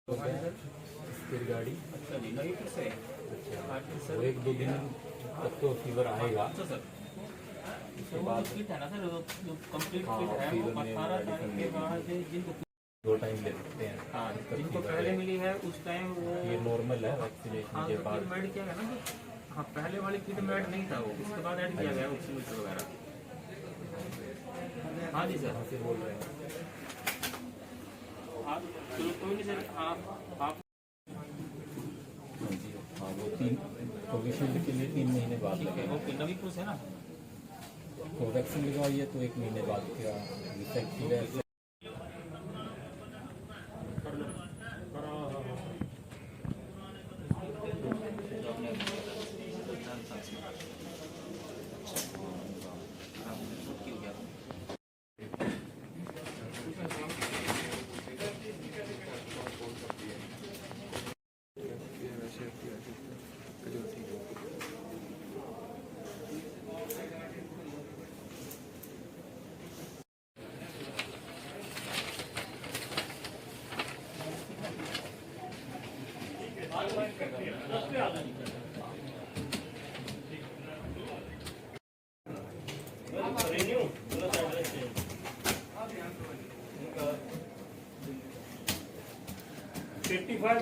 फिर गाड़ी अच्छा जी, नहीं फिर से अच्छा वो एक दो दिन तक तो फीवर आएगा। अच्छा सर, उसके तो बाद किट है ना सर, जो कंप्लीट हाँ, किट है फीवर वो में 18 तारीख के मेडिसिन बाद जिनको 2 टाइम ले सकते हैं। हाँ तब जिनको फीवर पहले है। मिली है उस टाइम वो ये नॉर्मल है वैक्सीनेशन हाँ के तो बाद। किट मेड क्या है ना कि हाँ पहले वाली किट मेड नहीं था वो, उसके बाद ऐड किया गया ऑक्सीमीटर वगैरह। हाँ जी सर, कहाँ से बोल रहे हैं? आप चलो कोई नहीं सर, आप हाँ जी हाँ वो 3 कोविशील्ड के लिए 3 महीने बाद ठीक है, लगेगा। ओके नवीपुर से ना। कोवैक्सीन लगवाइए तो 1 महीने बाद क्या इफेक्टिव है।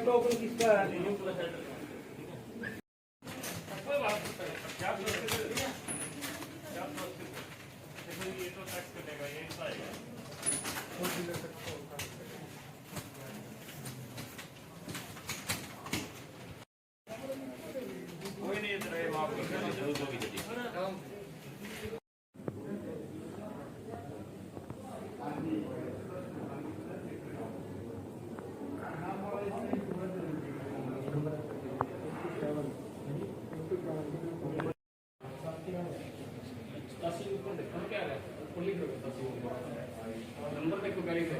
टोकन किसका है? ये तो टैक्स कटेगा, ये ऐसा है। कोई नहीं इधर है, माफ कर देना, जरूर होगी जल्दी। नंबर देखो गाड़ी का।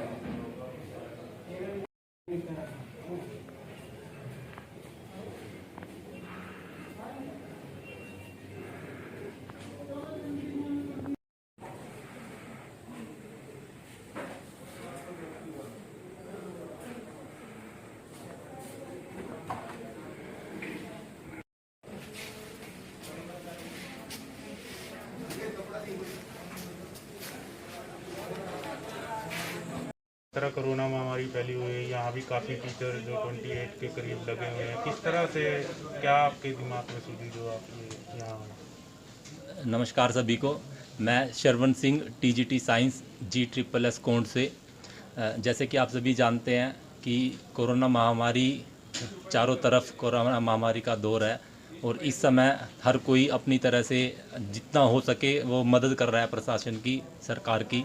तरह कोरोना महामारी फैली हुई है, यहाँ भी काफ़ी टीचर जो 28 के करीब लगे हुए हैं, किस तरह से क्या आपके दिमाग में सूझी जो आप ये यहाँ? नमस्कार सभी को। मैं Sharavana Singh TGT science G++ कोंड से। जैसे कि आप सभी जानते हैं कि कोरोना महामारी चारों तरफ कोरोना महामारी का दौर है और इस समय हर कोई अपनी तरह से जितना हो सके वो मदद कर रहा है, प्रशासन की, सरकार की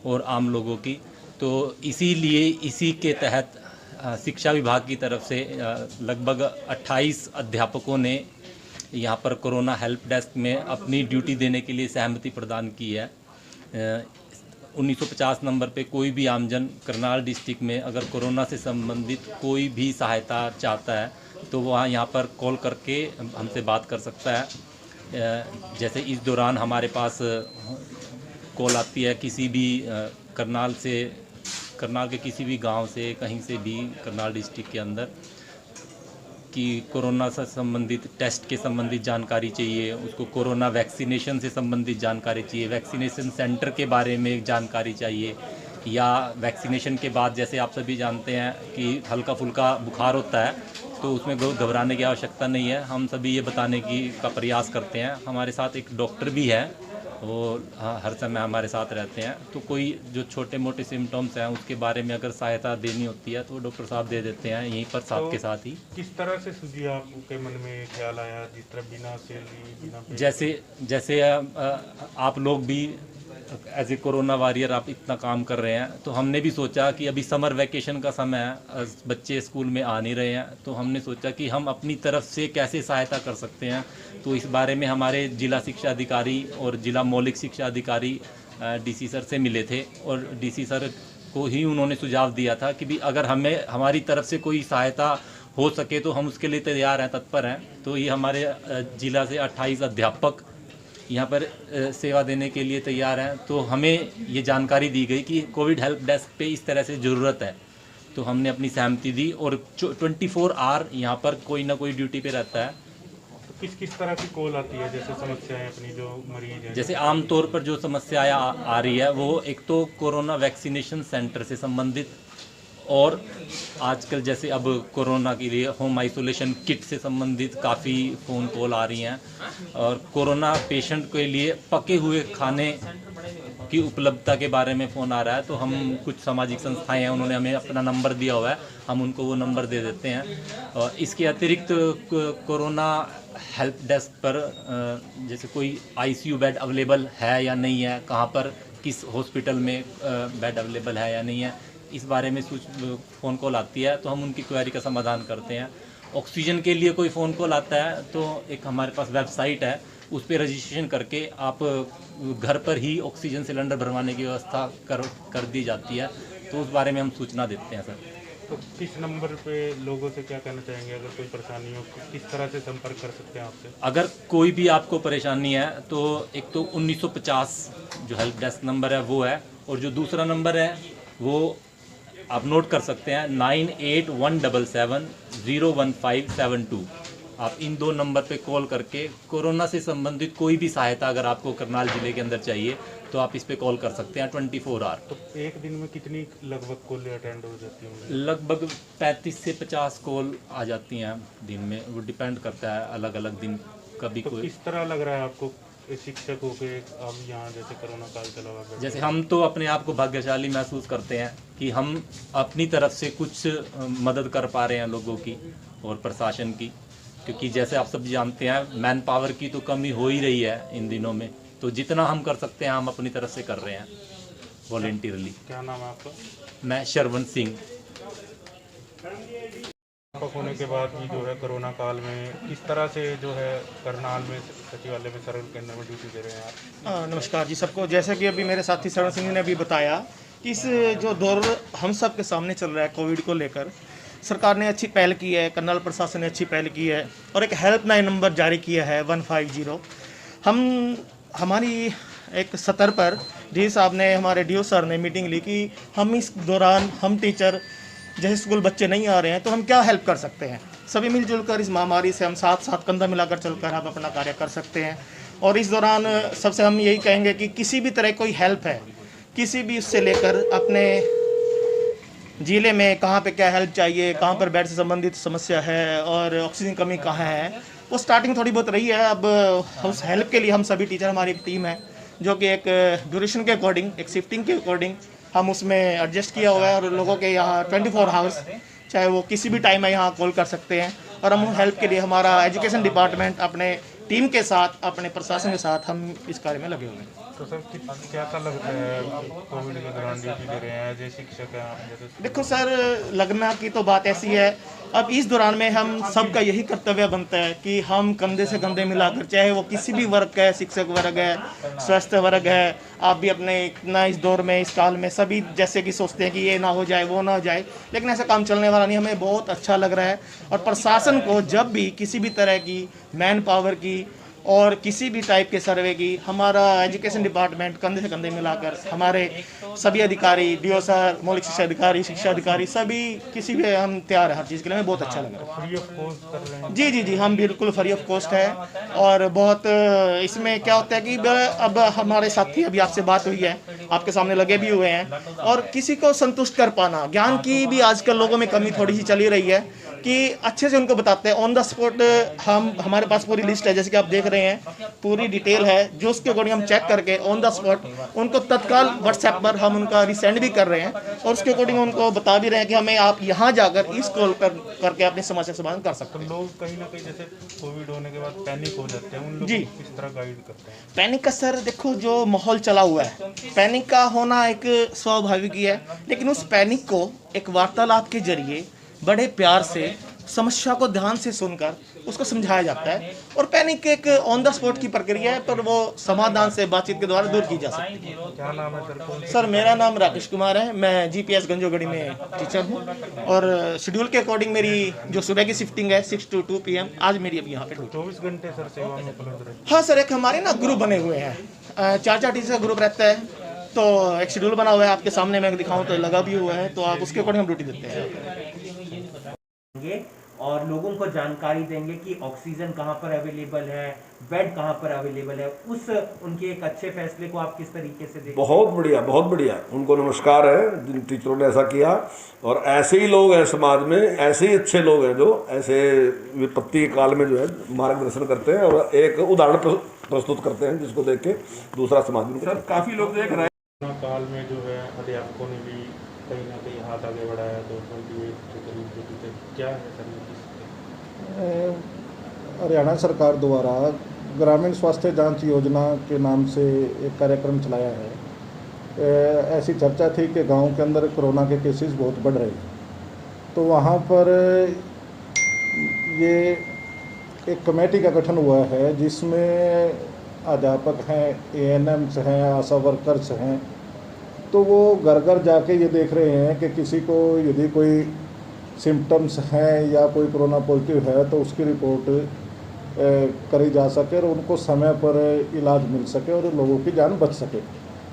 और आम लोगों की। तो इसीलिए इसी के तहत शिक्षा विभाग की तरफ से लगभग 28 अध्यापकों ने यहाँ पर कोरोना हेल्प डेस्क में अपनी ड्यूटी देने के लिए सहमति प्रदान की है। 1950 नंबर पे कोई भी आमजन करनाल डिस्ट्रिक्ट में अगर कोरोना से संबंधित कोई भी सहायता चाहता है तो वह यहाँ पर कॉल करके हमसे बात कर सकता है। जैसे इस दौरान हमारे पास कॉल आती है किसी भी करनाल के किसी भी गांव से, कहीं से भी करनाल डिस्ट्रिक्ट के अंदर, कि कोरोना से संबंधित टेस्ट के संबंधित जानकारी चाहिए, उसको कोरोना वैक्सीनेशन से संबंधित जानकारी चाहिए, वैक्सीनेशन सेंटर के बारे में जानकारी चाहिए, या वैक्सीनेशन के बाद जैसे आप सभी जानते हैं कि हल्का फुल्का बुखार होता है तो उसमें घबराने की आवश्यकता नहीं है। हम सभी ये बताने का प्रयास करते हैं। हमारे साथ एक डॉक्टर भी है, वो हर समय हमारे साथ रहते हैं। तो कोई जो छोटे मोटे सिम्टम्स हैं उसके बारे में अगर सहायता देनी होती है तो डॉक्टर साहब दे देते हैं यहीं पर साथ के साथ ही। किस तरह से सूझी आपके मन में ख्याल आया, जिस तरह बिना सैलरी बिना जैसे आप लोग भी एज ए कोरोना वॉरियर आप इतना काम कर रहे हैं, तो हमने भी सोचा कि अभी समर वैकेशन का समय है, बच्चे स्कूल में आ नहीं रहे हैं, तो हमने सोचा कि हम अपनी तरफ से कैसे सहायता कर सकते हैं। तो इस बारे में हमारे जिला शिक्षा अधिकारी और जिला मौलिक शिक्षा अधिकारी DC सर से मिले थे और DC सर को ही उन्होंने सुझाव दिया था कि भी अगर हमारी तरफ से कोई सहायता हो सके तो हम उसके लिए तैयार हैं, तत्पर हैं। तो ये हमारे जिला से 28 अध्यापक यहाँ पर सेवा देने के लिए तैयार हैं। तो हमें ये जानकारी दी गई कि कोविड हेल्प डेस्क पे इस तरह से ज़रूरत है। तो हमने अपनी सहमति दी और 24 आवर यहाँ पर कोई ना कोई ड्यूटी पे रहता है। तो किस तरह की कॉल आती है, जैसे समस्याएं अपनी जो मरीज है? जैसे आमतौर पर जो समस्या आ रही है वो एक तो कोरोना वैक्सीनेशन सेंटर से संबंधित, और आजकल जैसे अब कोरोना के लिए होम आइसोलेशन किट से संबंधित काफ़ी फ़ोन कॉल आ रही हैं, और कोरोना पेशेंट के लिए पके हुए खाने की उपलब्धता के बारे में फ़ोन आ रहा है। तो हम कुछ सामाजिक संस्थाएं हैं, उन्होंने हमें अपना नंबर दिया हुआ है, हम उनको वो नंबर दे देते हैं। और इसके अतिरिक्त कोरोना हेल्प डेस्क पर जैसे कोई आईसीयू बेड अवेलेबल है या नहीं है, कहाँ पर किस हॉस्पिटल में बेड अवेलेबल है या नहीं है, इस बारे में फ़ोन कॉल आती है तो हम उनकी क्वेरी का समाधान करते हैं। ऑक्सीजन के लिए कोई फ़ोन कॉल आता है तो एक हमारे पास वेबसाइट है, उस पर रजिस्ट्रेशन करके आप घर पर ही ऑक्सीजन सिलेंडर भरवाने की व्यवस्था कर दी जाती है, तो उस बारे में हम सूचना देते हैं सर। तो किस नंबर पे लोगों से क्या कहना चाहेंगे, अगर कोई परेशानी हो किस तरह से संपर्क कर सकते हैं आपसे? अगर कोई भी आपको परेशानी है तो एक तो 1950 जो हेल्प डेस्क नंबर है वो है, और जो दूसरा नंबर है वो आप नोट कर सकते हैं 9817701572। आप इन 2 नंबर पे कॉल करके कोरोना से संबंधित कोई भी सहायता अगर आपको करनाल जिले के अंदर चाहिए तो आप इस पे कॉल कर सकते हैं 24 आवर। तो एक दिन में कितनी लगभग कॉल अटेंड हो जाती है? लगभग 35 से 50 कॉल आ जाती हैं दिन में, वो डिपेंड करता है अलग अलग दिन। कभी तो कोई किस तरह लग रहा है आपको शिक्षक हो के अब यहाँ जैसे कोरोना काल चला हुआ है? जैसे हम तो अपने आप को भाग्यशाली महसूस करते हैं कि हम अपनी तरफ से कुछ मदद कर पा रहे हैं लोगों की और प्रशासन की, क्योंकि जैसे आप सब जानते हैं मैन पावर की तो कमी हो ही रही है इन दिनों में, तो जितना हम कर सकते हैं हम अपनी तरफ से कर रहे हैं वॉलेंटियरली। क्या नाम है आपका? मैं शरवण सिंह। होने के बाद भी जो है कोरोना काल में किस तरह से जो है करनाल में सचिवालय में सरल केंद्र में ड्यूटी दे रहे हैं आप? नमस्कार जी सबको। जैसे कि अभी मेरे साथी शरण सिंह ने अभी बताया कि इस जो दौर हम सब के सामने चल रहा है कोविड को लेकर, सरकार ने अच्छी पहल की है, करनाल प्रशासन ने अच्छी पहल की है और एक हेल्पलाइन नंबर जारी किया है 150। हमारी एक सतर पर डी साहब ने, हमारे डी सर ने मीटिंग ली कि हम इस दौरान हम टीचर जैसे स्कूल बच्चे नहीं आ रहे हैं तो हम क्या हेल्प कर सकते हैं। सभी मिलजुल कर इस महामारी से हम साथ साथ कंधा मिलाकर चलकर हम अपना कार्य कर सकते हैं। और इस दौरान सबसे हम यही कहेंगे कि किसी भी तरह कोई हेल्प है, किसी भी उससे लेकर अपने ज़िले में कहाँ पे क्या हेल्प चाहिए, कहाँ पर बेड से संबंधित समस्या है और ऑक्सीजन कमी कहाँ है, वो स्टार्टिंग थोड़ी बहुत रही है। अब उस हेल्प के लिए हम सभी टीचर, हमारी एक टीम है जो कि एक ड्यूरेशन के अकॉर्डिंग, एक शिफ्टिंग के अकॉर्डिंग हम उसमें एडजस्ट किया हुआ है और लोगों के यहाँ 24 आवर्स चाहे वो किसी भी टाइम में यहाँ कॉल कर सकते हैं। और हम हेल्प के लिए हमारा एजुकेशन डिपार्टमेंट अपने टीम के साथ, अपने प्रशासन के साथ हम इस कार्य में लगे हुए हैं। तो सर क्या लगता है कोविड के दौरान ड्यूटी दे रहे हैं जैसे शिक्षक हैं आप? जैसे देखो सर, लगना की तो बात ऐसी है, अब इस दौरान में हम सबका यही कर्तव्य बनता है कि हम कंधे से कंधे मिलाकर, चाहे वो किसी भी वर्ग का है, शिक्षक वर्ग है, स्वास्थ्य वर्ग है, आप भी अपने इतना इस दौर में, इस काल में सभी जैसे कि सोचते हैं कि ये ना हो जाए, वो ना हो जाए, लेकिन ऐसा काम चलने वाला नहीं। हमें बहुत अच्छा लग रहा है और प्रशासन को जब भी किसी भी तरह की मैन पावर की और किसी भी टाइप के सर्वे की, हमारा एजुकेशन डिपार्टमेंट कंधे से कंधे मिलाकर, हमारे सभी अधिकारी, डीओ सर, मौलिक शिक्षा अधिकारी सभी किसी भी हम तैयार है हर चीज़ के लिए। हमें बहुत अच्छा लग रहा है। फ्री ऑफ कॉस्ट कर रहे हैं? जी, हम बिल्कुल फ्री ऑफ कॉस्ट है। और बहुत इसमें क्या होता है कि अब हमारे साथी, अभी आपसे बात हुई है, आपके सामने लगे भी हुए हैं, और किसी को संतुष्ट कर पाना, ज्ञान की भी आजकल लोगों में कमी थोड़ी सी चली रही है कि अच्छे से उनको बताते हैं ऑन द स्पॉट। हमारे पास पूरी लिस्ट है, जैसे कि आप देख रहे हैं, पूरी डिटेल है, जो उसके अकॉर्डिंग हम चेक करके ऑन द स्पॉट उनको तत्काल व्हाट्सएप पर हम उनका रिसेंड भी कर रहे हैं और उसके अकॉर्डिंग उनको बता भी रहे हैं कि हमें आप यहाँ जाकर इस कॉल करके अपनी समस्या समाधान कर सकते हैं। तो लोग कहीं ना कहीं जैसे कोविड होने के बाद पैनिक हो जाते हैं, उन लोगों जी, को किस तरह गाइड करते हैं? पैनिक का सर देखो, जो माहौल चला हुआ है, पैनिक का होना एक स्वाभाविक ही है, लेकिन उस पैनिक को एक वार्तालाप के जरिए बड़े प्यार से समस्या को ध्यान से सुनकर उसको समझाया जाता है। और पैनिक एक ऑन द स्पॉट की प्रक्रिया है, पर वो समाधान से, बातचीत के द्वारा दूर की जा सकती है। क्या नाम है सर? कौन? सर मेरा नाम राकेश कुमार है, मैं जीपीएस गंजोगढ़ी में टीचर हूँ और शेड्यूल के अकॉर्डिंग मेरी जो सुबह की शिफ्टिंग है 6 to 2 PM, आज मेरी अभी यहाँ पे 24 घंटे सर सेवा में उपलब्ध रहती है? हाँ सर, एक हमारे ना ग्रुप बने हुए हैं, 4 टीचर का ग्रुप रहता है तो एक शेड्यूल बना हुआ है आपके सामने, मैं दिखाऊं तो लगा भी हुआ है, तो आप उसके अकॉर्डिंग हम ड्यूटी देते हैं। और लोगों को जानकारी देंगे कि ऑक्सीजन कहाँ पर अवेलेबल है, बेड कहाँ पर अवेलेबल है। उस उनके एक अच्छे फैसले को आप किस तरीके से देखते हैं? बहुत बढ़िया, उनको नमस्कार है जिन टीचरों ने ऐसा किया। और ऐसे ही लोग हैं समाज में, ऐसे ही अच्छे लोग हैं जो ऐसे विपत्ति के काल में जो है मार्गदर्शन करते हैं और एक उदाहरण प्रस्तुत करते हैं जिसको देख के दूसरा समाज में सर काफ़ी लोग देख रहे हैं। कोरोना काल में जो है अध्यापकों ने भी कहीं ना कहीं हाथ आगे बढ़ाया, तो 28 के करीब जो टीचर क्या है सर हरियाणा सरकार द्वारा ग्रामीण स्वास्थ्य जांच योजना के नाम से एक कार्यक्रम चलाया है। ऐसी चर्चा थी कि गांव के अंदर कोरोना के केसेस बहुत बढ़ रहे हैं, तो वहां पर ये एक कमेटी का गठन हुआ है जिसमें अध्यापक हैं, ANMs हैं, आशा वर्कर्स हैं। तो वो घर घर जाके ये देख रहे हैं कि किसी को यदि कोई सिम्टम्स हैं या कोई कोरोना पॉजिटिव है तो उसकी रिपोर्ट करी जा सके और उनको समय पर इलाज मिल सके और लोगों की जान बच सके।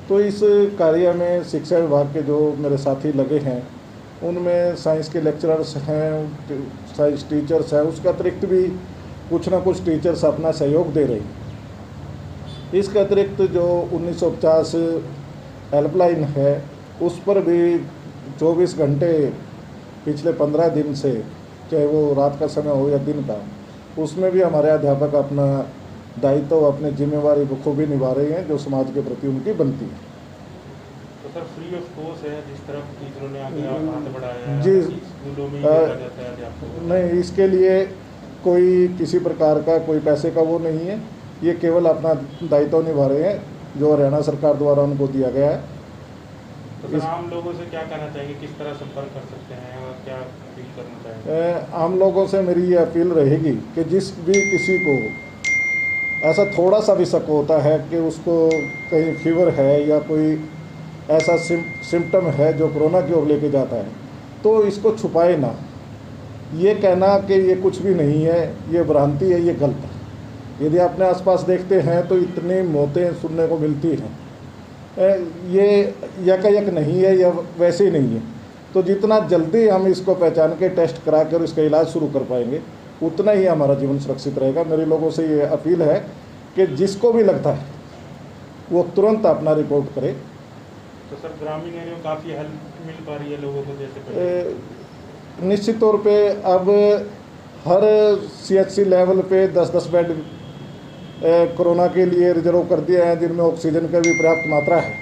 तो इस कार्य में शिक्षा विभाग के जो मेरे साथी लगे हैं, उनमें साइंस के लेक्चरर्स हैं, साइंस टीचर्स हैं, उसके अतिरिक्त भी कुछ ना कुछ टीचर्स अपना सहयोग दे रहे हैं। इसके अतिरिक्त जो 1950 हेल्पलाइन है, उस पर भी 24 घंटे पिछले 15 दिन से, चाहे वो रात का समय हो या दिन का, उसमें भी हमारे अध्यापक अपना दायित्व, अपनी जिम्मेवारी बखूबी निभा रहे हैं जो समाज के प्रति उनकी बनती है। तो सर फ्री ऑफ कॉस्ट है, जिस तरह टीचरों ने आगे हाथ बढ़ाया है, जी, स्कूलों में देखा जाता है अध्यापकों। नहीं, इसके लिए कोई किसी प्रकार का कोई पैसे का वो नहीं है, ये केवल अपना दायित्व निभा रहे हैं जो हरियाणा सरकार द्वारा उनको दिया गया है। तो सर आम लोगों से क्या कहना चाहेंगे, किस तरह संपर्क कर सकते हैं और क्या अपील करना चाहेंगे? आम लोगों से मेरी ये अपील रहेगी कि जिस भी किसी को ऐसा थोड़ा सा भी शक होता है कि उसको कहीं फीवर है या कोई ऐसा सिम्टम है जो कोरोना की ओर लेके जाता है, तो इसको छुपाए ना। ये कहना कि ये कुछ भी नहीं है, ये भ्रांति है, ये गलत है। यदि अपने आसपास देखते हैं तो इतनी मौतें सुनने को मिलती हैं, ये यकायक नहीं है या वैसे ही नहीं है। तो जितना जल्दी हम इसको पहचान के टेस्ट करा कर इसका इलाज शुरू कर पाएंगे, उतना ही हमारा जीवन सुरक्षित रहेगा। मेरे लोगों से ये अपील है कि जिसको भी लगता है वो तुरंत अपना रिपोर्ट करे। तो सर ग्रामीण एरिया में काफ़ी हेल्प मिल पा रही है लोगों को जैसे पहले? निश्चित तौर पे अब हर CHC लेवल पे 10-10 बेड कोरोना के लिए रिजर्व कर दिए हैं, जिनमें ऑक्सीजन का भी पर्याप्त मात्रा है।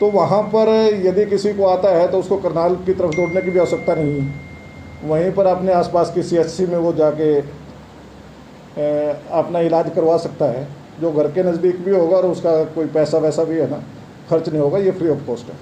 तो वहाँ पर यदि किसी को आता है तो उसको करनाल की तरफ दौड़ने की भी आवश्यकता नहीं है, वहीं पर अपने आसपास की CHC में वो जाके अपना इलाज करवा सकता है, जो घर के नज़दीक भी होगा और उसका कोई पैसा वैसा भी है ना, खर्च नहीं होगा, ये फ्री ऑफ कॉस्ट है।